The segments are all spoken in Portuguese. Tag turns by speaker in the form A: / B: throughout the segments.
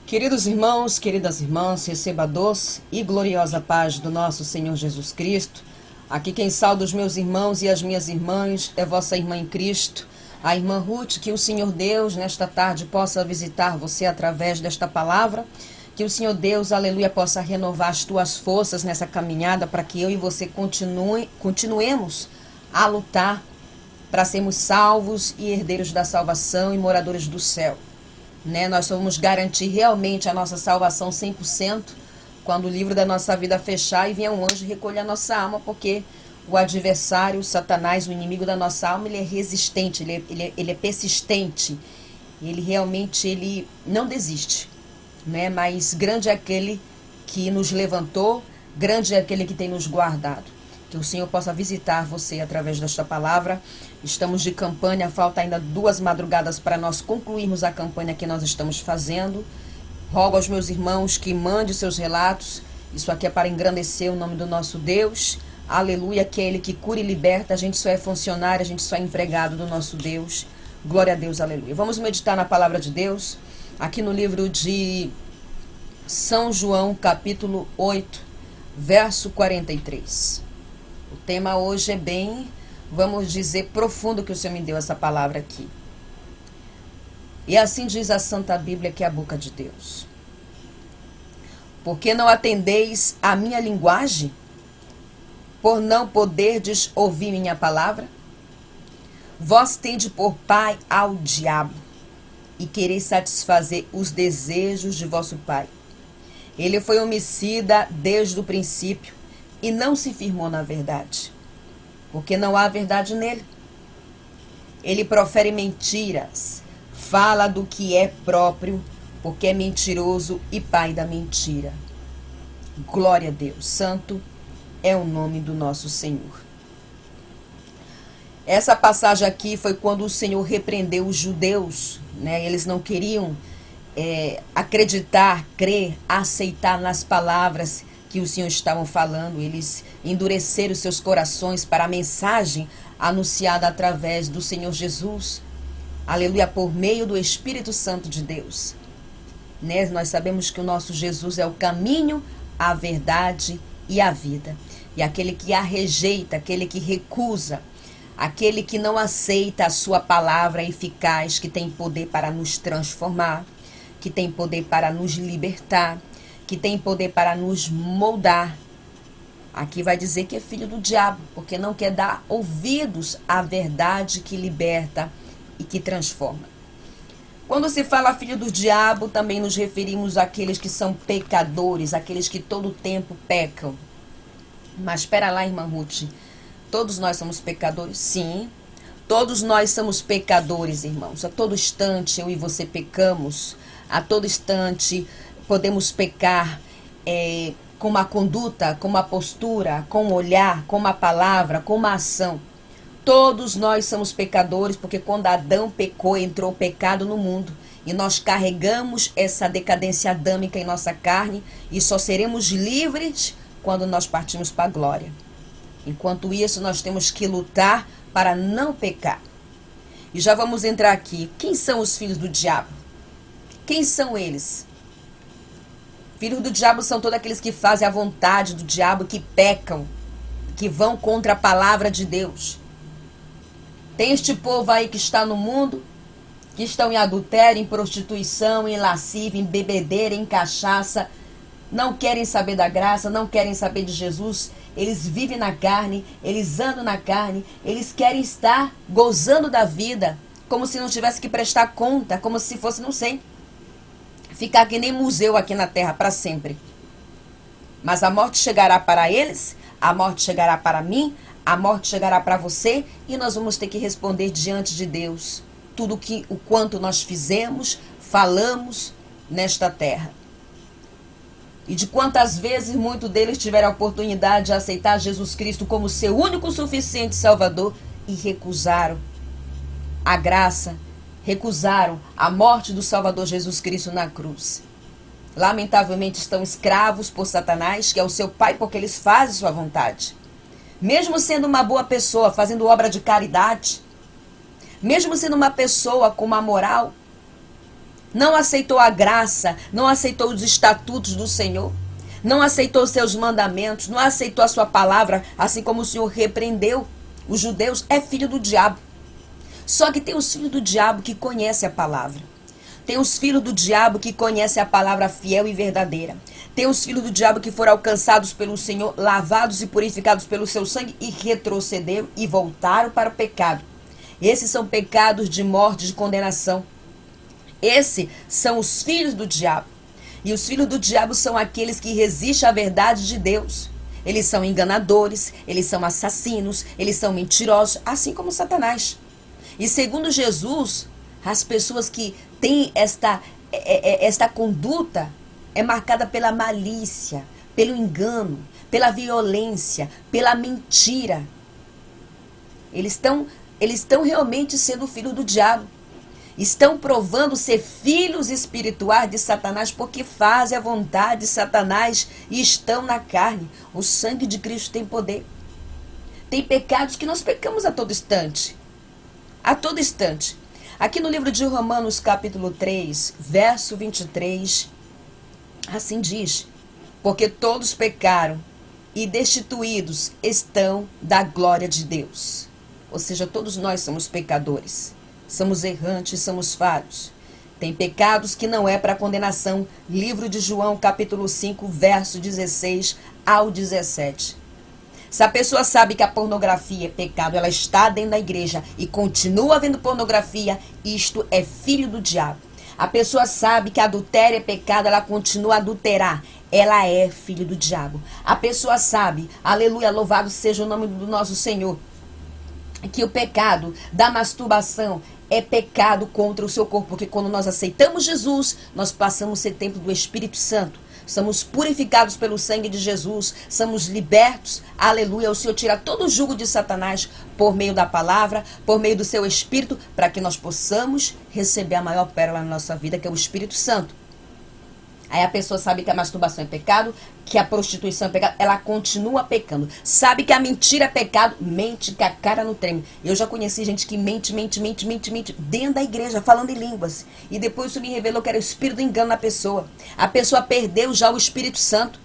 A: Queridos irmãos, queridas irmãs, receba a doce e gloriosa paz do nosso Senhor Jesus Cristo. Aqui quem sauda os meus irmãos e as minhas irmãs é vossa irmã em Cristo, a irmã Ruth. Que o Senhor Deus, nesta tarde, possa visitar você através desta palavra. Que o Senhor Deus, aleluia, possa renovar as tuas forças nessa caminhada para que eu e você continuemos a lutar para sermos salvos e herdeiros da salvação e moradores do céu. Nós vamos garantir realmente a nossa salvação 100% quando o livro da nossa vida fechar e vier um anjo recolher a nossa alma, porque o adversário, o Satanás, o inimigo da nossa alma, ele é resistente, ele é persistente, ele não desiste, mas grande é aquele que nos levantou, grande é aquele que tem nos guardado. Que o Senhor possa visitar você através desta palavra. Estamos de campanha, falta ainda 2 madrugadas para nós concluirmos a campanha que nós estamos fazendo. Rogo aos meus irmãos que mandem seus relatos. Isso aqui é para engrandecer o nome do nosso Deus. Aleluia, que é Ele que cura e liberta. A gente só é funcionário, a gente só é empregado do nosso Deus. Glória a Deus, aleluia. Vamos meditar na palavra de Deus, aqui no livro de São João, capítulo 8, verso 43. O tema hoje é bem, vamos dizer, profundo, que o Senhor me deu essa palavra aqui. E assim diz a Santa Bíblia, que é a boca de Deus. Porque não atendeis a minha linguagem? Por não poderdes ouvir minha palavra? Vós tendes por pai ao diabo, e quereis satisfazer os desejos de vosso pai. Ele foi homicida desde o princípio, e não se firmou na verdade, porque não há verdade nele. Ele profere mentiras, fala do que é próprio, porque é mentiroso e pai da mentira. Glória a Deus, santo é o nome do nosso Senhor. Essa passagem aqui foi quando o Senhor repreendeu os judeus, Eles não queriam acreditar, crer, aceitar nas palavras que o Senhor estava falando. Eles endureceram seus corações para a mensagem anunciada através do Senhor Jesus, aleluia, por meio do Espírito Santo de Deus. Nós sabemos que o nosso Jesus é o caminho, a verdade e a vida. E aquele que a rejeita, aquele que recusa, aquele que não aceita a sua palavra eficaz, que tem poder para nos transformar, que tem poder para nos libertar, que tem poder para nos moldar. Aqui vai dizer que é filho do diabo, porque não quer dar ouvidos à verdade que liberta e que transforma. Quando se fala filho do diabo, também nos referimos àqueles que são pecadores, aqueles que todo tempo pecam. Mas espera lá, irmã Ruth, todos nós somos pecadores? Sim, todos nós somos pecadores, irmãos. A todo instante eu e você pecamos, a todo instante podemos pecar com uma conduta, com uma postura, com um olhar, com uma palavra, com uma ação. Todos nós somos pecadores, porque quando Adão pecou, entrou o pecado no mundo. E nós carregamos essa decadência adâmica em nossa carne e só seremos livres quando nós partimos para a glória. Enquanto isso, nós temos que lutar para não pecar. E já vamos entrar aqui. Quem são os filhos do diabo? Quem são eles? Filhos do diabo são todos aqueles que fazem a vontade do diabo, que pecam, que vão contra a palavra de Deus. Tem este povo aí que está no mundo, que estão em adultério, em prostituição, em lascívia, em bebedeira, em cachaça, não querem saber da graça, não querem saber de Jesus. Eles vivem na carne, eles andam na carne, eles querem estar gozando da vida, como se não tivesse que prestar conta, como se fosse, não sei, ficar que nem museu aqui na terra para sempre. Mas a morte chegará para eles, a morte chegará para mim, a morte chegará para você, e nós vamos ter que responder diante de Deus tudo o quanto nós fizemos, falamos nesta terra. E de quantas vezes muitos deles tiveram a oportunidade de aceitar Jesus Cristo como seu único suficiente Salvador e recusaram a graça, recusaram a morte do Salvador Jesus Cristo na cruz. Lamentavelmente estão escravos por Satanás, que é o seu pai, porque eles fazem sua vontade. Mesmo sendo uma boa pessoa, fazendo obra de caridade, mesmo sendo uma pessoa com uma moral, não aceitou a graça, não aceitou os estatutos do Senhor, não aceitou os seus mandamentos, não aceitou a sua palavra, assim como o Senhor repreendeu os judeus, é filho do diabo. Só que tem os filhos do diabo que conhecem a palavra. Tem os filhos do diabo que conhecem a palavra fiel e verdadeira. Tem os filhos do diabo que foram alcançados pelo Senhor, lavados e purificados pelo seu sangue e retrocederam e voltaram para o pecado. Esses são pecados de morte, de condenação. Esses são os filhos do diabo. E os filhos do diabo são aqueles que resistem à verdade de Deus. Eles são enganadores, eles são assassinos, eles são mentirosos, assim como Satanás. E segundo Jesus, as pessoas que têm esta conduta é marcada pela malícia, pelo engano, pela violência, pela mentira. Eles estão realmente sendo filhos do diabo. Estão provando ser filhos espirituais de Satanás porque fazem a vontade de Satanás e estão na carne. O sangue de Cristo tem poder. Tem pecados que nós pecamos a todo instante. A todo instante. Aqui no livro de Romanos, capítulo 3, verso 23, assim diz: porque todos pecaram e destituídos estão da glória de Deus. Ou seja, todos nós somos pecadores. Somos errantes, somos falhos. Tem pecados que não é para condenação. Livro de João, capítulo 5, verso 16 ao 17. Se a pessoa sabe que a pornografia é pecado, ela está dentro da igreja e continua vendo pornografia, isto é filho do diabo. A pessoa sabe que adultério é pecado, ela continua a adulterar, ela é filho do diabo. A pessoa sabe, aleluia, louvado seja o nome do nosso Senhor, que o pecado da masturbação é pecado contra o seu corpo, porque quando nós aceitamos Jesus, nós passamos a ser templo do Espírito Santo. Somos purificados pelo sangue de Jesus, somos libertos, aleluia. O Senhor tira todo o jugo de Satanás por meio da palavra, por meio do seu Espírito, para que nós possamos receber a maior pérola na nossa vida, que é o Espírito Santo. Aí a pessoa sabe que a masturbação é pecado, que a prostituição é pecado, ela continua pecando. Sabe que a mentira é pecado, mente que a cara não treme. Eu já conheci gente que mente dentro da igreja, falando em línguas. E depois isso me revelou que era o espírito do engano na pessoa. A pessoa perdeu já o Espírito Santo.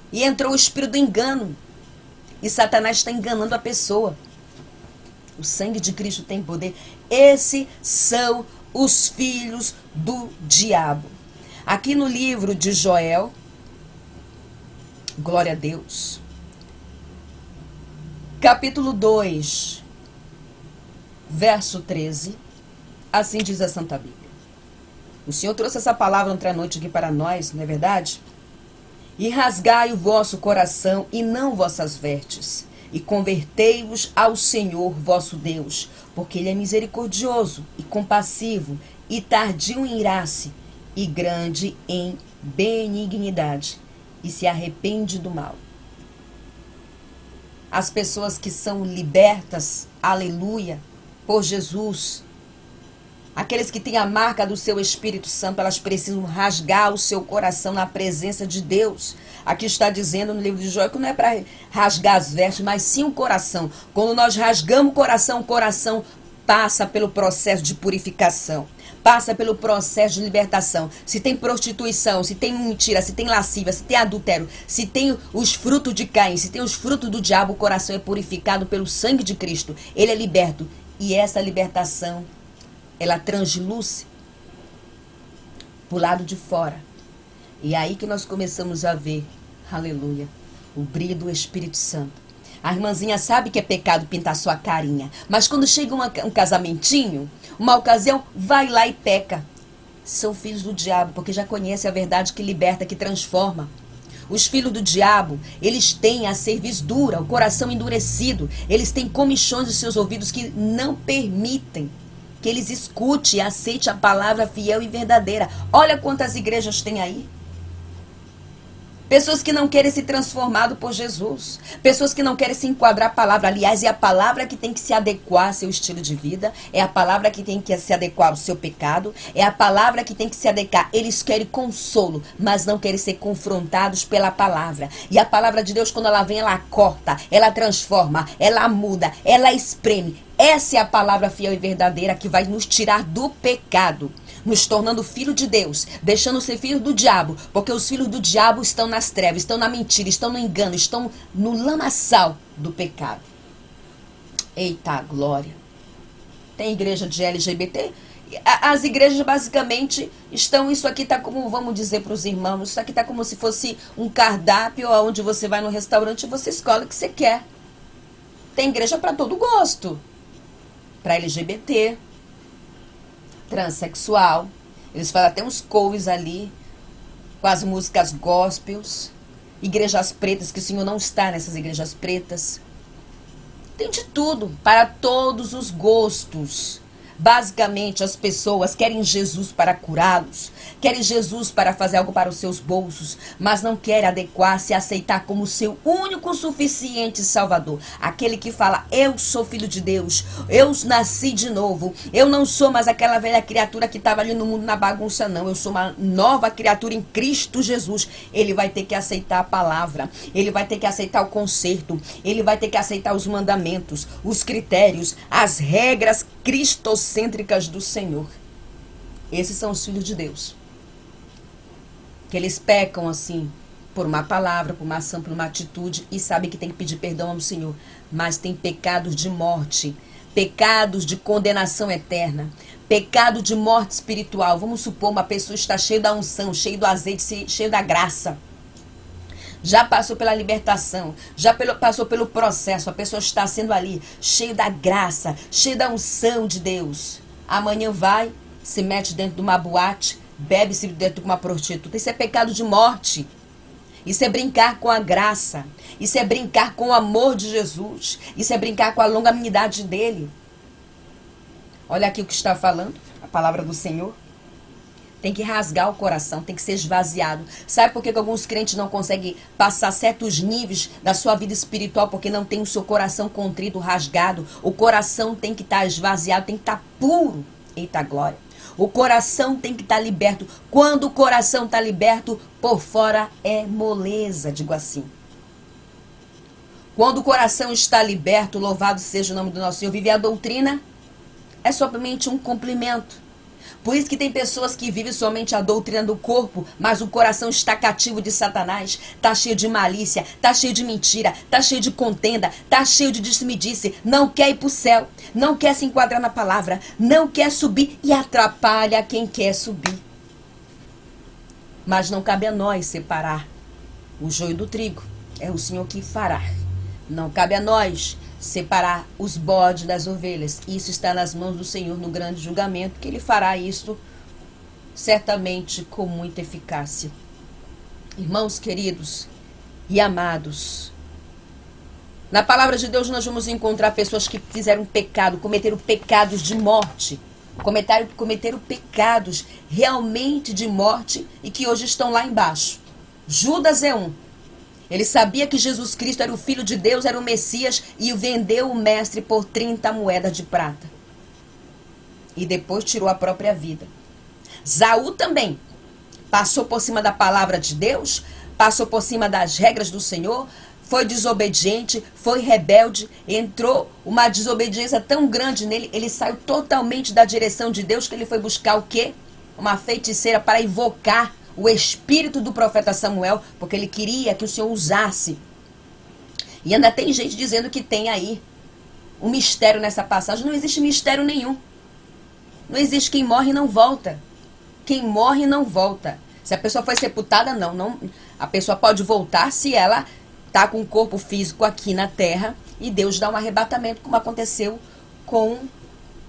A: E entrou o espírito do engano. E Satanás está enganando a pessoa. O sangue de Cristo tem poder. Esses são os filhos do diabo. Aqui no livro de Joel, glória a Deus, capítulo 2, verso 13, assim diz a Santa Bíblia. O Senhor trouxe essa palavra ontem à noite aqui para nós, não é verdade? E rasgai o vosso coração e não vossas vestes, e convertei-vos ao Senhor vosso Deus, porque Ele é misericordioso e compassivo e tardio em irar-se, e grande em benignidade, e se arrepende do mal. As pessoas que são libertas, aleluia, por Jesus, aqueles que têm a marca do seu Espírito Santo, elas precisam rasgar o seu coração na presença de Deus. Aqui está dizendo no livro de Joel que não é para rasgar as vestes, mas sim o coração. Quando nós rasgamos o coração passa pelo processo de purificação. Passa pelo processo de libertação. Se tem prostituição, se tem mentira, se tem lascívia, se tem adultério, se tem os frutos de Caim, se tem os frutos do diabo, o coração é purificado pelo sangue de Cristo. Ele é liberto. E essa libertação, ela transluz pro lado de fora. E é aí que nós começamos a ver, aleluia, o brilho do Espírito Santo. A irmãzinha sabe que é pecado pintar sua carinha, mas quando chega um casamentinho, uma ocasião, vai lá e peca. São filhos do diabo, porque já conhecem a verdade que liberta, que transforma. Os filhos do diabo, eles têm a cerviz dura, o coração endurecido. Eles têm comichões em seus ouvidos que não permitem que eles escutem e aceitem a palavra fiel e verdadeira. Olha quantas igrejas tem aí. Pessoas que não querem se transformar por Jesus. Pessoas que não querem se enquadrar a palavra. Aliás, é a palavra que tem que se adequar ao seu estilo de vida. É a palavra que tem que se adequar ao seu pecado. É a palavra que tem que se adequar. Eles querem consolo, mas não querem ser confrontados pela palavra. E a palavra de Deus, quando ela vem, ela corta, ela transforma, ela muda, ela espreme. Essa é a palavra fiel e verdadeira que vai nos tirar do pecado. nos tornando filho de Deus, deixando de ser filho do diabo, porque os filhos do diabo estão nas trevas, estão na mentira, estão no engano, estão no lamaçal do pecado. Eita glória! Tem igreja de LGBT? As igrejas basicamente estão, isso aqui está como, vamos dizer para os irmãos, isso aqui está como se fosse um cardápio onde você vai no restaurante e você escolhe o que você quer. Tem igreja para todo gosto. Para LGBT, transexual, eles fazem até uns covers ali, com as músicas gospels, igrejas pretas, que o Senhor não está nessas igrejas pretas. Tem de tudo, para todos os gostos. Basicamente, as pessoas querem Jesus para curá-los, querem Jesus para fazer algo para os seus bolsos, mas não querem adequar-se e aceitar como seu único suficiente Salvador. Aquele que fala, eu sou filho de Deus, eu nasci de novo, eu não sou mais aquela velha criatura que estava ali no mundo na bagunça, não. Eu sou uma nova criatura em Cristo Jesus. Ele vai ter que aceitar a palavra, ele vai ter que aceitar o conserto, ele vai ter que aceitar os mandamentos, os critérios, as regras cristocêntricas do Senhor. Esses são os filhos de Deus. Que eles pecam assim, por uma palavra, por uma ação, por uma atitude, e sabem que tem que pedir perdão ao Senhor. Mas tem pecados de morte, pecados de condenação eterna, pecado de morte espiritual. Vamos supor, uma pessoa está cheia da unção, cheia do azeite, cheia da graça. Já passou pela libertação, passou pelo processo, a pessoa está sendo ali, cheia da graça, cheia da unção de Deus. Amanhã vai, se mete dentro de uma boate, bebe-se dentro de uma prostituta. Isso é pecado de morte. Isso é brincar com a graça. Isso é brincar com o amor de Jesus. Isso é brincar com a longanimidade dele. Olha aqui o que está falando, a palavra do Senhor. Tem que rasgar o coração, tem que ser esvaziado. Sabe por que alguns crentes não conseguem passar certos níveis da sua vida espiritual? Porque não tem o seu coração contrito, rasgado. O coração tem que estar esvaziado, tem que estar puro. Eita glória. O coração tem que estar liberto. Quando o coração está liberto, por fora é moleza, digo assim. Quando o coração está liberto, louvado seja o nome do nosso Senhor, viver a doutrina é somente um cumprimento. Por isso que tem pessoas que vivem somente a doutrina do corpo, mas o coração está cativo de Satanás, está cheio de malícia, está cheio de mentira, está cheio de contenda, está cheio de disse-me-disse, não quer ir para o céu, não quer se enquadrar na palavra, não quer subir e atrapalha quem quer subir. Mas não cabe a nós separar o joio do trigo, é o Senhor que fará. Não cabe a nós separar os bodes das ovelhas. Isso está nas mãos do Senhor no grande julgamento, que Ele fará isso certamente com muita eficácia. Irmãos queridos e amados, na palavra de Deus nós vamos encontrar pessoas que fizeram pecado, cometeram pecados de morte, cometeram pecados realmente de morte e que hoje estão lá embaixo. Judas é um. Ele sabia que Jesus Cristo era o Filho de Deus, era o Messias, e vendeu o mestre por 30 moedas de prata. E depois tirou a própria vida. Saul também passou por cima da palavra de Deus, passou por cima das regras do Senhor, foi desobediente, foi rebelde, entrou uma desobediência tão grande nele, ele saiu totalmente da direção de Deus, que ele foi buscar o quê? Uma feiticeira para invocar o espírito do profeta Samuel, porque ele queria que o Senhor usasse. E ainda tem gente dizendo que tem aí um mistério nessa passagem. Não existe mistério nenhum. Não existe quem morre e não volta. Quem morre não volta. Se a pessoa foi sepultada, não. A pessoa pode voltar se ela está com o corpo físico aqui na terra e Deus dá um arrebatamento, como aconteceu com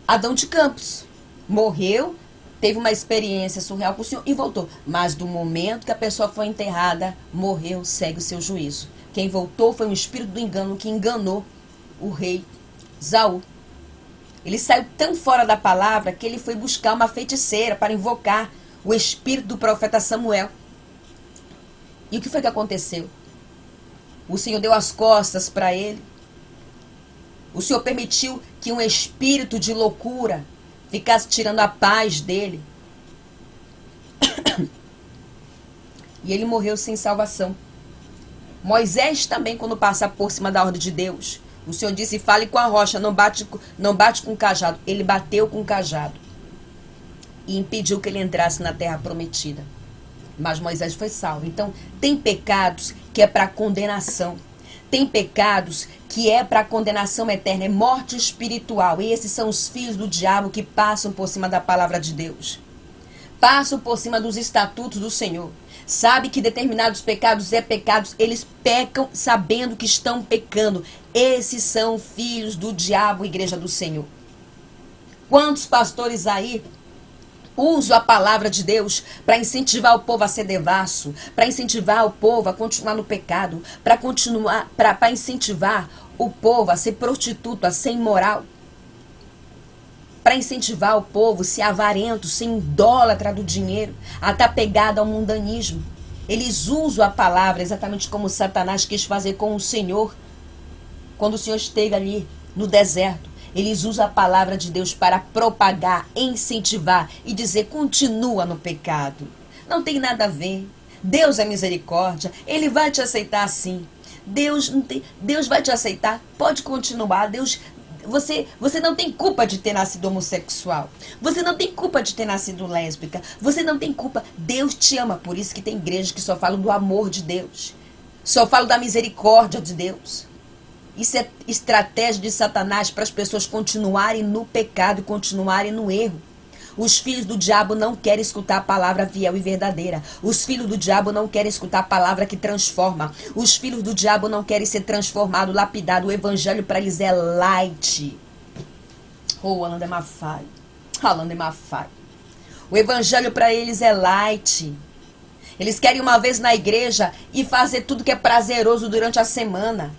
A: Adão de Campos. Morreu, teve uma experiência surreal com o Senhor e voltou. Mas do momento que a pessoa foi enterrada, morreu, segue o seu juízo. Quem voltou foi um espírito do engano que enganou o rei Saul. Ele saiu tão fora da palavra que ele foi buscar uma feiticeira para invocar o espírito do profeta Samuel. E o que foi que aconteceu? O Senhor deu as costas para ele. O Senhor permitiu que um espírito de loucura ficasse tirando a paz dele. E ele morreu sem salvação. Moisés também, quando passa por cima da ordem de Deus, o Senhor disse, fale com a rocha, não bate com o cajado. Ele bateu com o cajado. e impediu que ele entrasse na terra prometida. Mas Moisés foi salvo. Então, tem pecados que é para condenação. Tem pecados que é para condenação eterna, é morte espiritual. E esses são os filhos do diabo que passam por cima da palavra de Deus. Passam por cima dos estatutos do Senhor. Sabe que determinados pecados pecados, eles pecam sabendo que estão pecando. Esses são filhos do diabo, igreja do Senhor. Quantos pastores aí usam a palavra de Deus para incentivar o povo a ser devasso, para incentivar o povo a continuar no pecado, para incentivar o povo a ser prostituto, a ser imoral, para incentivar o povo a ser avarento, ser idólatra do dinheiro, a estar pegado ao mundanismo. Eles usam a palavra exatamente como Satanás quis fazer com o Senhor, quando o Senhor esteve ali no deserto. Eles usam a palavra de Deus para propagar, incentivar e dizer: continua no pecado. Não tem nada a ver. Deus é misericórdia. Ele vai te aceitar sim. Deus vai te aceitar. Pode continuar. Você não tem culpa de ter nascido homossexual. Você não tem culpa de ter nascido lésbica. Você não tem culpa. Deus te ama. Por isso que tem igrejas que só falam do amor de Deus. Só falam da misericórdia de Deus. Isso é estratégia de Satanás para as pessoas continuarem no pecado e continuarem no erro. Os filhos do diabo não querem escutar a palavra fiel e verdadeira. Os filhos do diabo não querem escutar a palavra que transforma. Os filhos do diabo não querem ser transformados, lapidados. O evangelho para eles é light. Oh, Alanda Mafai. Alanda Mafai. O evangelho para eles é light. Eles querem uma vez na igreja e fazer tudo que é prazeroso durante a semana.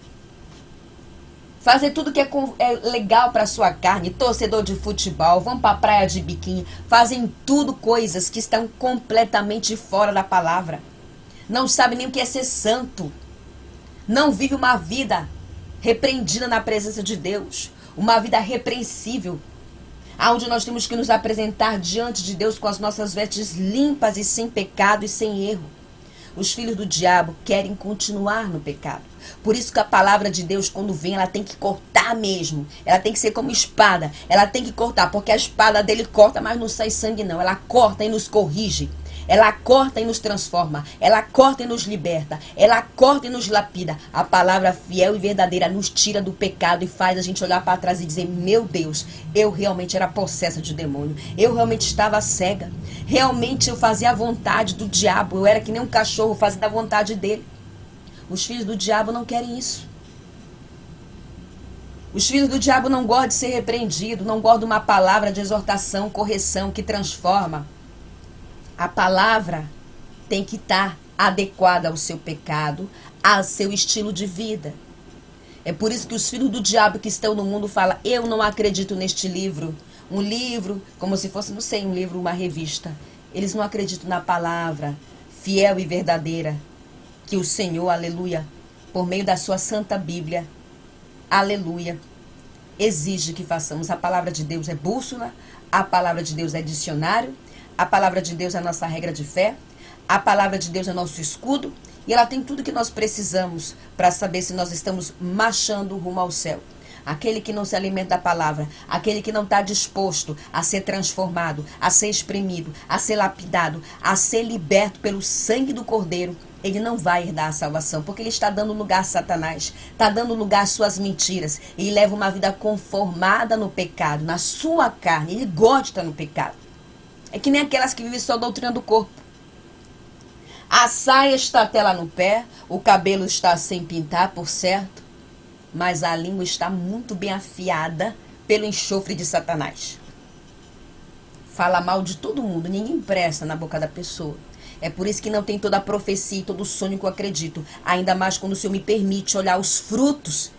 A: Fazer tudo que é legal para sua carne, torcedor de futebol, vão para a praia de biquíni, fazem tudo coisas que estão completamente fora da palavra. Não sabe nem o que é ser santo. Não vive uma vida repreendida na presença de Deus, uma vida repreensível, onde nós temos que nos apresentar diante de Deus com as nossas vestes limpas e sem pecado e sem erro. Os filhos do diabo querem continuar no pecado. Por isso que a palavra de Deus, quando vem, ela tem que cortar mesmo. Ela tem que ser como espada. Ela tem que cortar, porque a espada dele corta, mas não sai sangue não. Ela corta e nos corrige. Ela corta e nos transforma. Ela corta e nos liberta. Ela corta e nos lapida. A palavra fiel e verdadeira nos tira do pecado e faz a gente olhar para trás e dizer: meu Deus, eu realmente era possessa de demônio. Eu realmente estava cega. Realmente eu fazia a vontade do diabo. Eu era que nem um cachorro fazendo a vontade dele. Os filhos do diabo não querem isso. Os filhos do diabo não gostam de ser repreendido, não gostam de uma palavra de exortação, correção que transforma. A palavra tem que estar adequada ao seu pecado, ao seu estilo de vida. É por isso que os filhos do diabo que estão no mundo falam: eu não acredito neste livro. Um livro, como se fosse, não sei, um livro, uma revista. Eles não acreditam na palavra fiel e verdadeira que o Senhor, aleluia, por meio da sua santa Bíblia, aleluia, exige que façamos. A palavra de Deus é bússola, a palavra de Deus é dicionário, a palavra de Deus é a nossa regra de fé, a palavra de Deus é nosso escudo, e ela tem tudo que nós precisamos para saber se nós estamos marchando rumo ao céu. Aquele que não se alimenta da palavra, aquele que não está disposto a ser transformado, a ser exprimido, a ser lapidado, a ser liberto pelo sangue do Cordeiro, ele não vai herdar a salvação, porque ele está dando lugar a Satanás, está dando lugar às suas mentiras. Ele leva uma vida conformada no pecado, na sua carne, ele gosta no pecado. É que nem aquelas que vivem só a doutrina do corpo. A saia está até lá no pé, o cabelo está sem pintar, por certo, mas a língua está muito bem afiada pelo enxofre de Satanás. Fala mal de todo mundo, ninguém presta na boca da pessoa. É por isso que não tem toda a profecia e todo o sonho que eu acredito. Ainda mais quando o Senhor me permite olhar os frutos.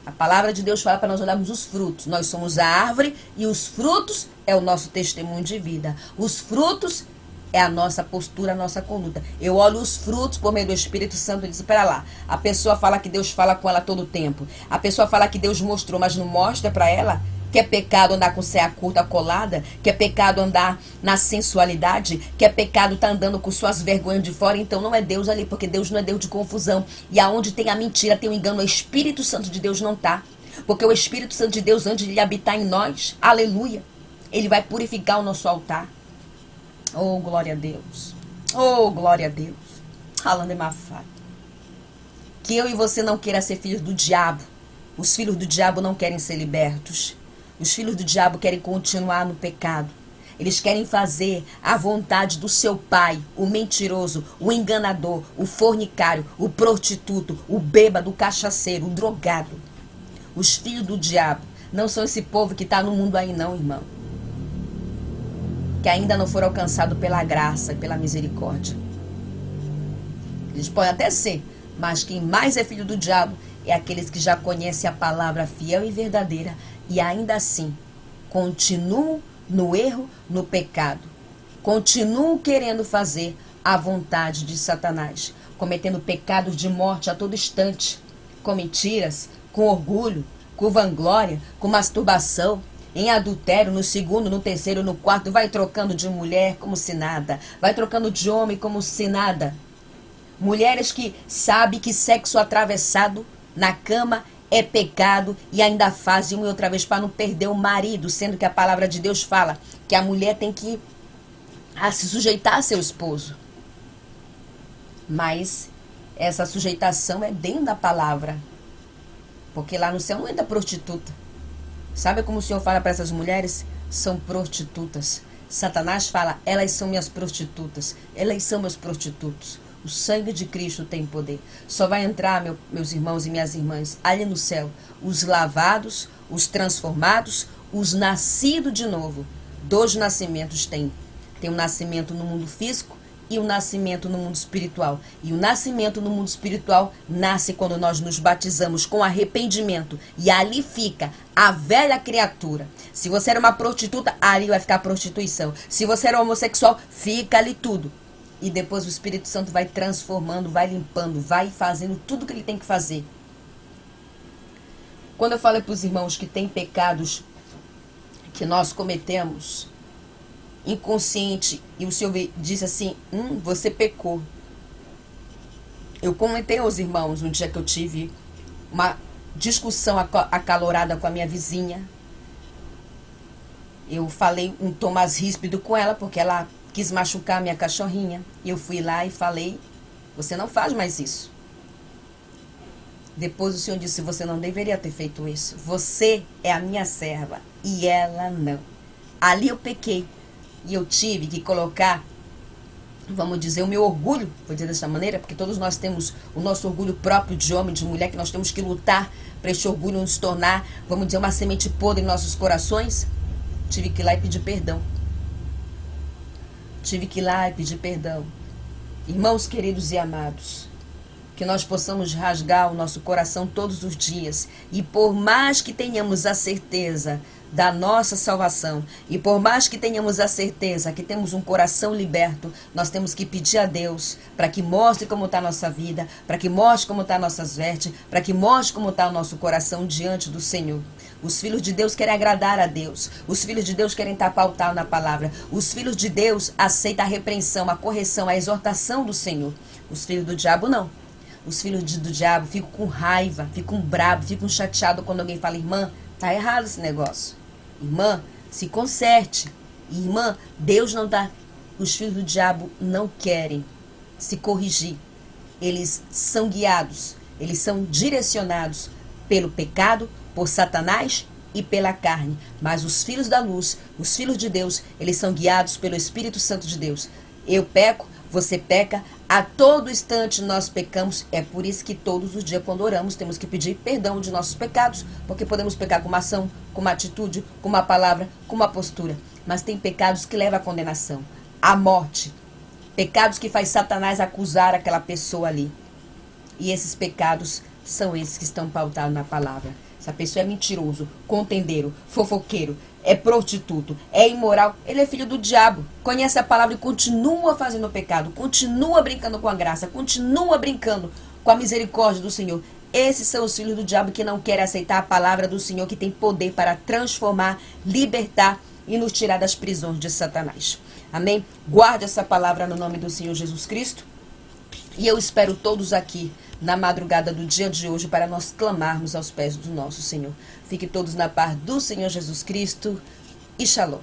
A: A palavra de Deus fala para nós olharmos os frutos. Nós somos a árvore e os frutos é o nosso testemunho de vida. Os frutos é a nossa postura, a nossa conduta. Eu olho os frutos por meio do Espírito Santo e digo: espera lá, a pessoa fala que Deus fala com ela todo o tempo. A pessoa fala que Deus mostrou, mas não mostra para ela. Que é pecado andar com saia curta colada, que é pecado andar na sensualidade, que é pecado estar andando com suas vergonhas de fora. Então não é Deus ali, porque Deus não é Deus de confusão. E aonde tem a mentira, tem o engano, o Espírito Santo de Deus não está. Porque o Espírito Santo de Deus, antes de ele habitar em nós, aleluia, Ele vai purificar o nosso altar. Oh, glória a Deus. Oh, glória a Deus. Alandemafá. Que eu e você não queira ser filhos do diabo. Os filhos do diabo não querem ser libertos. Os filhos do diabo querem continuar no pecado. Eles querem fazer a vontade do seu pai, o mentiroso, o enganador, o fornicário, o prostituto, o bêbado, o cachaceiro, o drogado. Os filhos do diabo não são esse povo que está no mundo aí não, irmão. Que ainda não foram alcançados pela graça e pela misericórdia. Eles podem até ser, mas quem mais é filho do diabo é aqueles que já conhecem a palavra fiel e verdadeira e ainda assim continuam no erro, no pecado. Continuam querendo fazer a vontade de Satanás, cometendo pecados de morte a todo instante, com mentiras, com orgulho, com vanglória, com masturbação, em adultério, no segundo, no terceiro, no quarto, vai trocando de mulher como se nada, vai trocando de homem como se nada. Mulheres que sabem que sexo atravessado na cama é pecado e ainda fazem uma e outra vez para não perder o marido, sendo que a palavra de Deus fala que a mulher tem que se sujeitar a seu esposo. Mas essa sujeitação é dentro da palavra, porque lá no céu não entra prostituta. Sabe como o Senhor fala para essas mulheres? São prostitutas. Satanás fala, elas são minhas prostitutas, elas são meus prostitutos. O sangue de Cristo tem poder. Só vai entrar, meus irmãos e minhas irmãs, ali no céu, os lavados, os transformados, os nascidos de novo. 2 nascimentos tem. Tem um nascimento no mundo físico e um nascimento no mundo espiritual. E o nascimento no mundo espiritual nasce quando nós nos batizamos com arrependimento. E ali fica a velha criatura. Se você era uma prostituta, ali vai ficar a prostituição. Se você era homossexual, fica ali tudo. E depois o Espírito Santo vai transformando, vai limpando, vai fazendo tudo que ele tem que fazer. Quando eu falo para os irmãos que tem pecados que nós cometemos inconsciente, e o Senhor disse assim, você pecou. Eu comentei aos irmãos um dia que eu tive uma discussão acalorada com a minha vizinha. Eu falei um tom mais ríspido com ela, porque ela quis machucar a minha cachorrinha. E eu fui lá e falei, você não faz mais isso. Depois o Senhor disse, você não deveria ter feito isso. Você é a minha serva e ela não. Ali eu pequei. E eu tive que colocar, vamos dizer, o meu orgulho, vou dizer dessa maneira, porque todos nós temos o nosso orgulho próprio de homem, de mulher, que nós temos que lutar para esse orgulho nos tornar, vamos dizer, uma semente podre em nossos corações. Tive que ir lá e pedir perdão. Tive que ir lá e pedir perdão. Irmãos queridos e amados, que nós possamos rasgar o nosso coração todos os dias. E por mais que tenhamos a certeza da nossa salvação, e por mais que tenhamos a certeza que temos um coração liberto, nós temos que pedir a Deus para que mostre como está a nossa vida, para que mostre como está nossas vestes, para que mostre como está o nosso coração diante do Senhor. Os filhos de Deus querem agradar a Deus. Os filhos de Deus querem estar pautados na palavra. Os filhos de Deus aceitam a repreensão, a correção, a exortação do Senhor. Os filhos do diabo não. Os filhos do diabo ficam com raiva, ficam bravos, ficam chateados quando alguém fala, irmã, tá errado esse negócio. Irmã, se conserte. Irmã, Deus não dá. Os filhos do diabo não querem se corrigir. Eles são guiados, eles são direcionados pelo pecado, por Satanás e pela carne. Mas os filhos da luz, os filhos de Deus, eles são guiados pelo Espírito Santo de Deus. Eu peco, você peca, a todo instante nós pecamos. É por isso que todos os dias, quando oramos, temos que pedir perdão de nossos pecados, porque podemos pecar com uma ação, com uma atitude, com uma palavra, com uma postura. Mas tem pecados que levam à condenação, à morte. Pecados que faz Satanás acusar aquela pessoa ali. E esses pecados são esses que estão pautados na palavra. Essa pessoa é mentiroso, contendeiro, fofoqueiro, é prostituto, é imoral. Ele é filho do diabo. Conhece a palavra e continua fazendo o pecado. Continua brincando com a graça. Continua brincando com a misericórdia do Senhor. Esses são os filhos do diabo que não querem aceitar a palavra do Senhor, que tem poder para transformar, libertar e nos tirar das prisões de Satanás. Amém? Guarde essa palavra no nome do Senhor Jesus Cristo. E eu espero todos aqui na madrugada do dia de hoje para nós clamarmos aos pés do nosso Senhor. Fiquem todos na paz do Senhor Jesus Cristo e Shalom.